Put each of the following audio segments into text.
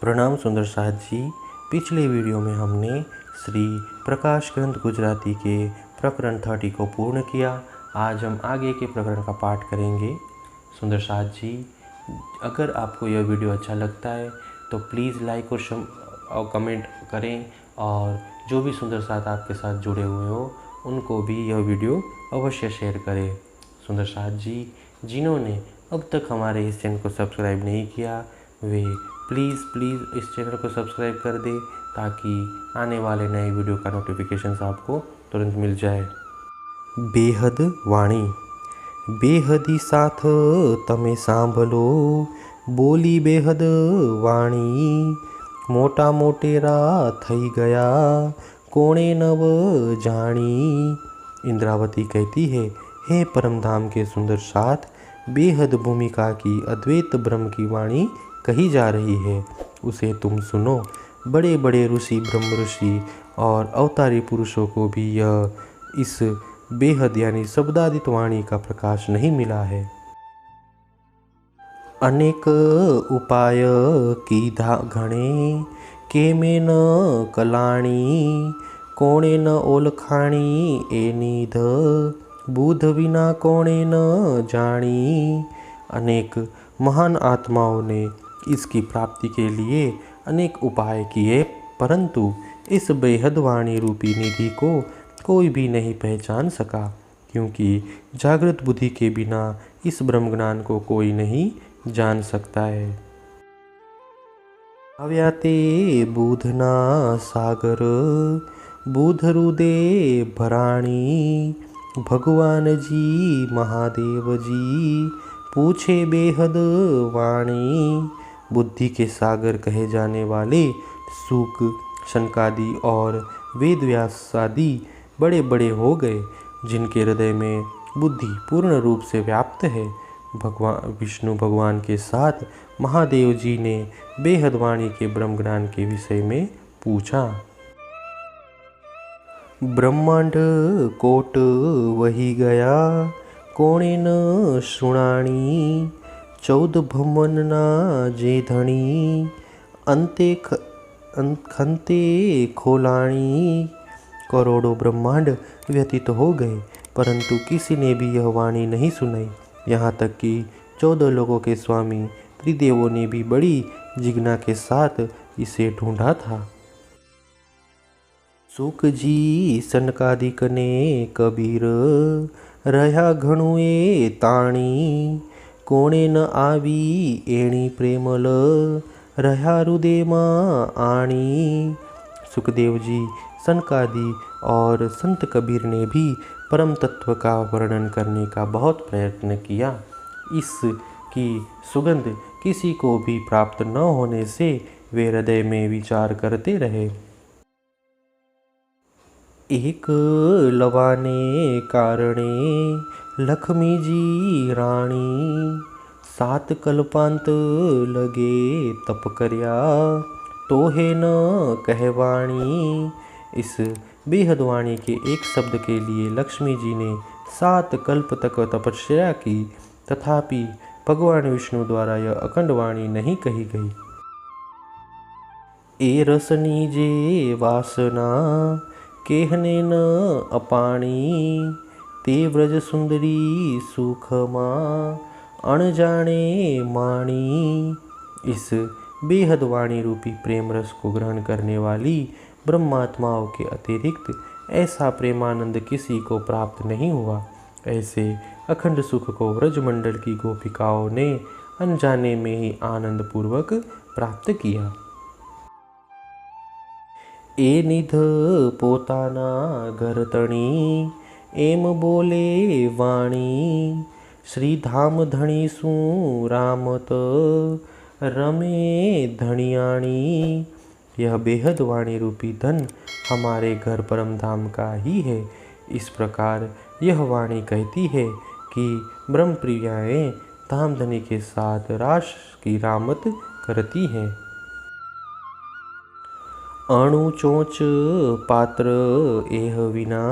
प्रणाम सुंदर साथ जी। पिछले वीडियो में हमने श्री प्रकाश ग्रंथ गुजराती के प्रकरण 30 को पूर्ण किया। आज हम आगे के प्रकरण का पाठ करेंगे। सुंदर साथ जी, अगर आपको यह वीडियो अच्छा लगता है तो प्लीज़ लाइक और कमेंट करें, और जो भी सुंदर साथ आपके साथ जुड़े हुए हो उनको भी यह वीडियो अवश्य शेयर करें। सुंदर साथ जी, जिन्होंने अब तक हमारे इस चैनल को सब्सक्राइब नहीं किया वे प्लीज़ इस चैनल को सब्सक्राइब कर दें, ताकि आने वाले नए वीडियो का नोटिफिकेशन आपको तुरंत मिल जाए। बेहद वाणी। बेहदी साथ तमे सांभलो, बोली बेहद वाणी। मोटा मोटेरा थई गया, कोणे नव जानी। इंद्रावती कहती है, हे परमधाम के सुंदर साथ, बेहद भूमिका की अद्वैत ब्रह्म की वाणी कही जा रही है, उसे तुम सुनो। बड़े बड़े ऋषि, ब्रह्म ऋषि और अवतारी पुरुषों को भी यह इस बेहद यानी शब्दादित वाणी का प्रकाश नहीं मिला है। अनेक उपाय कीधा घणे, के में न कलाणी। कोणे न ओलखाणी ए निध, बुध विना कोणे न जानी। अनेक महान आत्माओं ने इसकी प्राप्ति के लिए अनेक उपाय किए, परंतु इस बेहद वाणी रूपी निधि को कोई भी नहीं पहचान सका, क्योंकि जागृत बुद्धि के बिना इस ब्रह्म ज्ञान को कोई नहीं जान सकता है। अव्याते बुधना सागर, बुध हृदय भराणी। भगवान जी महादेव जी पूछे बेहद वाणी। बुद्धि के सागर कहे जाने वाले सूक, शनकादि और वेद व्यास आदि बड़े बड़े हो गए, जिनके हृदय में बुद्धि पूर्ण रूप से व्याप्त है। भगवान विष्णु भगवान के साथ महादेव जी ने बेहद वाणी के ब्रह्म ज्ञान के विषय में पूछा। ब्रह्मांड कोट वही गया, कोणे न सुणाणी। 14 भुवनना जे धणी, अंते खंते खोलाणी। करोड़ों ब्रह्मांड व्यतीत हो गए, परंतु किसी ने भी यह वाणी नहीं सुनाई। यहाँ तक कि 14 लोगों के स्वामी त्रिदेवों ने भी बड़ी जिज्ञासा के साथ इसे ढूंढा था। सुख जी सनकादिक ने कबीर, रहा घणुए ताणी। कोणे न आवी एणी प्रेमल, रहा हृदय मां आणी। सुखदेव जी, सनकादि और संत कबीर ने भी परम तत्व का वर्णन करने का बहुत प्रयत्न किया। इसकी सुगंध किसी को भी प्राप्त न होने से वे हृदय में विचार करते रहे। एक लवाने कारणे, लक्ष्मी जी राणी। 7 कल्पांत लगे तप करया, तोहे न कहवाणी। इस बेहद वाणी के एक शब्द के लिए लक्ष्मी जी ने 7 कल्प तक तपस्या की, तथापि भगवान विष्णु द्वारा यह अखंड वाणी नहीं कही गई। ए रसनी जे वासना, केहने न अपाणी। ते व्रज सुंदरी सुखमा, अणजाने माणी। इस बेहद वाणी रूपी प्रेम रस को ग्रहण करने वाली ब्रह्मात्माओं के अतिरिक्त ऐसा प्रेमानंद किसी को प्राप्त नहीं हुआ। ऐसे अखंड सुख को व्रजमंडल की गोपिकाओं ने अनजाने में ही आनंद पूर्वक प्राप्त किया। ए निध पोताना घर तणी, एम बोले वाणी। श्री धाम धणी सु रामत, रमे धनियाणी। यह बेहद वाणी रूपी धन हमारे घर परम धाम का ही है। इस प्रकार यह वाणी कहती है कि ब्रह्म प्रियाएँ धाम धनी के साथ रास की रामत करती हैं। अणु चोच पात्र एह विना,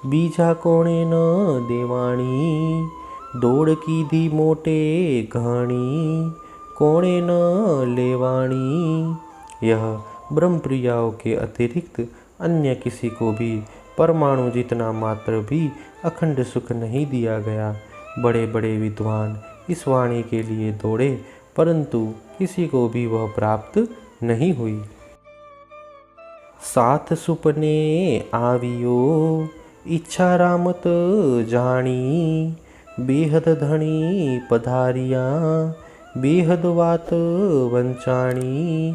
बीजा कोणे न देवाणी। दौड़ की धी मोटे घाणी, कोणे न लेवाणी। यह ब्रह्म प्रियाओं के अतिरिक्त अन्य किसी को भी परमाणु जितना मात्र भी अखंड सुख नहीं दिया गया। बड़े बड़े विद्वान इस वाणी के लिए दौड़े, परंतु किसी को भी वह प्राप्त नहीं हुई। साथ सुपने आवियो इच्छा रामत जानी। बेहद धनी पधारिया बेहद वात वंचाणी।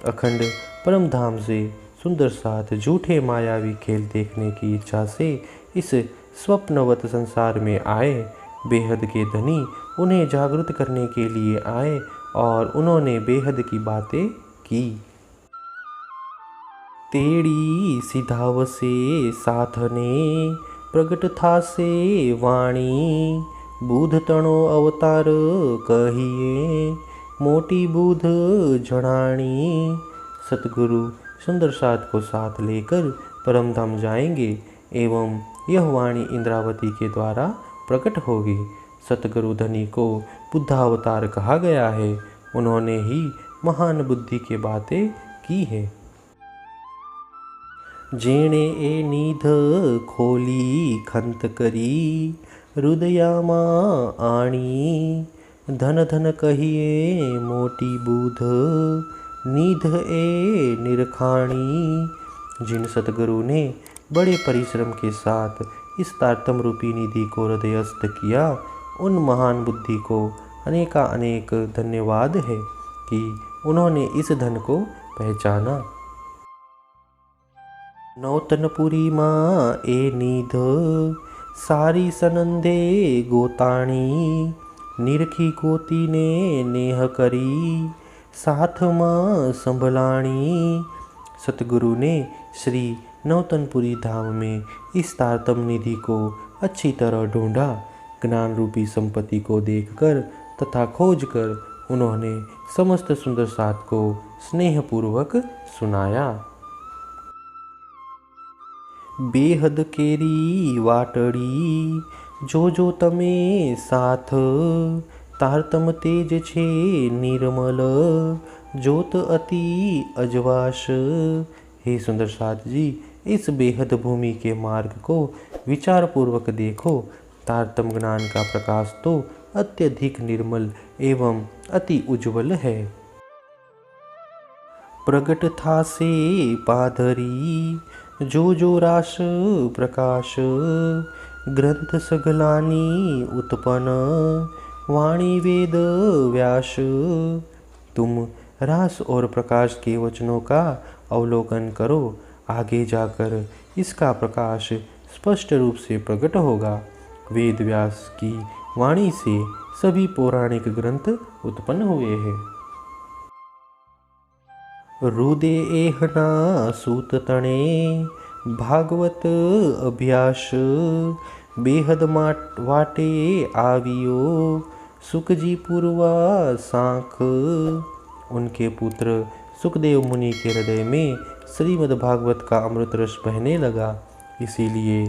अखंड परम धाम से सुंदर साथ झूठे मायावी खेल देखने की इच्छा से इस स्वप्नवत संसार में आए। बेहद के धनी उन्हें जागृत करने के लिए आए और उन्होंने बेहद की बातें की। तेड़ी सिधाव से साथने प्रगट था से वाणी। बुध तणो अवतार कहिए मोटी बुध जड़ाणी। सतगुरु सुंदर साथ को साथ लेकर परमधाम जाएंगे एवं यह वाणी इंद्रावती के द्वारा प्रकट होगी। सतगुरु धनी को बुद्धावतार कहा गया है। उन्होंने ही महान बुद्धि की बातें की है। जेणे ए नीध खोली खंत करी हृदयामा आणी। धन धन कहिए मोटी बुध नीध ए निरखाणी। जिन सतगुरु ने बड़े परिश्रम के साथ इस तारतम रूपी निधि को हृदयस्थ किया, उन महान बुद्धि को अनेक धन्यवाद है कि उन्होंने इस धन को पहचाना। नौतनपुरी माँ ए निध सारी सनंदे गोताणी। निरखी गोती ने नेह करी साथ माँ संभलाणी। सतगुरु ने श्री नौतनपुरी धाम में इस तारतम निधि को अच्छी तरह ढूंढा। ज्ञान रूपी संपत्ति को देखकर तथा खोजकर उन्होंने समस्त सुंदर साथ को स्नेहपूर्वक सुनाया। बेहद केरी वाटड़ी जो तमे साथ। तारतम तेज छे निर्मल जोत अति अजवास। हे सुंदर साथ जी, इस बेहद भूमि के मार्ग को विचार पूर्वक देखो। तारतम ज्ञान का प्रकाश तो अत्यधिक निर्मल एवं अति उज्ज्वल है। प्रगट था से पाधरी जो रास प्रकाश। ग्रंथ सगलानी उत्पन्न वाणी वेद व्यास। तुम रास और प्रकाश के वचनों का अवलोकन करो, आगे जाकर इसका प्रकाश स्पष्ट रूप से प्रकट होगा। वेद व्यास की वाणी से सभी पौराणिक ग्रंथ उत्पन्न हुए हैं। रुदे एहना सूत तणे भागवत अभ्यास। बेहद वाटे आवियो सुखजी पूर्वा सांख। उनके पुत्र सुखदेव मुनि के हृदय में श्रीमद् भागवत का अमृत रस बहने लगा, इसीलिए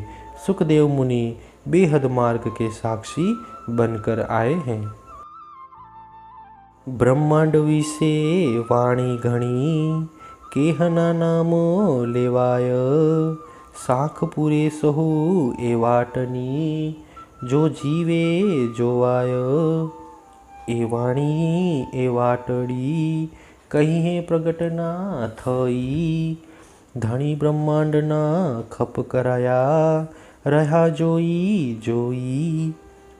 सुखदेव मुनि बेहद मार्ग के साक्षी बनकर आए हैं। ब्रह्मांड विषे वाणी घणी केहना नाम लेवाय। साख पूरे सहु एवाटनी जो जीवे जोवाय। ए वाणी ए वाटड़ी कहीं प्रगट ना थई। धनी ब्रह्मांड ना खप कराया रहा जोई।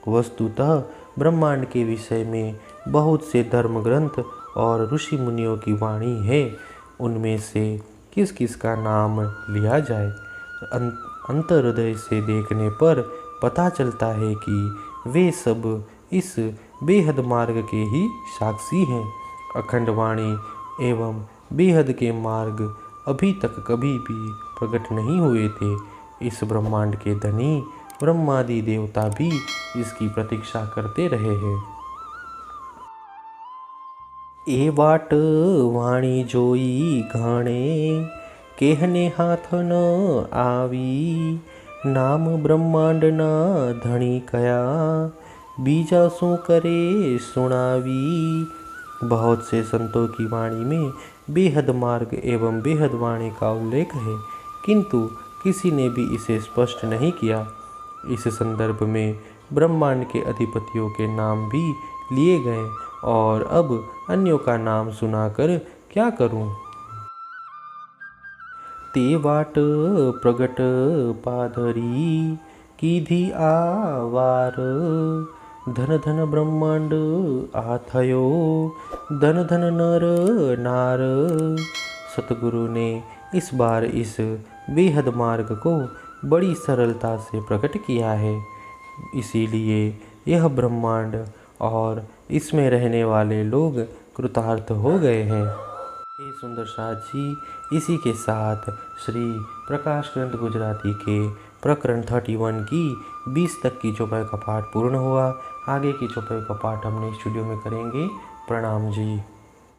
वस्तुतः ब्रह्मांड के विषय में बहुत से धर्म ग्रंथ और ऋषि मुनियों की वाणी है। उनमें से किस किस का नाम लिया जाए? अंतर हृदय से देखने पर पता चलता है कि वे सब इस बेहद मार्ग के ही साक्षी हैं। अखंड वाणी एवं बेहद के मार्ग अभी तक कभी भी प्रकट नहीं हुए थे। इस ब्रह्मांड के धनी ब्रह्मादि देवता भी इसकी प्रतीक्षा करते रहे हैं। ए वाट वाणी जोई घाणे कहने हाथ न आवी। नाम ब्रह्मांड ना धनी कया बीजा सु करे सुनावी। बहुत से संतों की वाणी में बेहद मार्ग एवं बेहद वाणी का उल्लेख है, किंतु किसी ने भी इसे स्पष्ट नहीं किया। इस संदर्भ में ब्रह्मांड के अधिपतियों के नाम भी लिए गए और अब अन्यों का नाम सुनाकर क्या करूं। ते वाट प्रगट पाधरी कीधी आवार, धन धन ब्रह्मांड आथयो, धन धन नर नार। सतगुरु ने इस बार इस बेहद मार्ग को बड़ी सरलता से प्रकट किया है, इसीलिए यह ब्रह्मांड और इसमें रहने वाले लोग कृतार्थ हो गए हैं। हे सुंदर साथ जी, इसी के साथ श्री प्रकाश ग्रंथ गुजराती के प्रकरण 31 की 20 तक की चौपाई का पाठ पूर्ण हुआ। आगे की चौपाई का पाठ हम नेक्स्ट वीडियो में करेंगे। प्रणाम जी।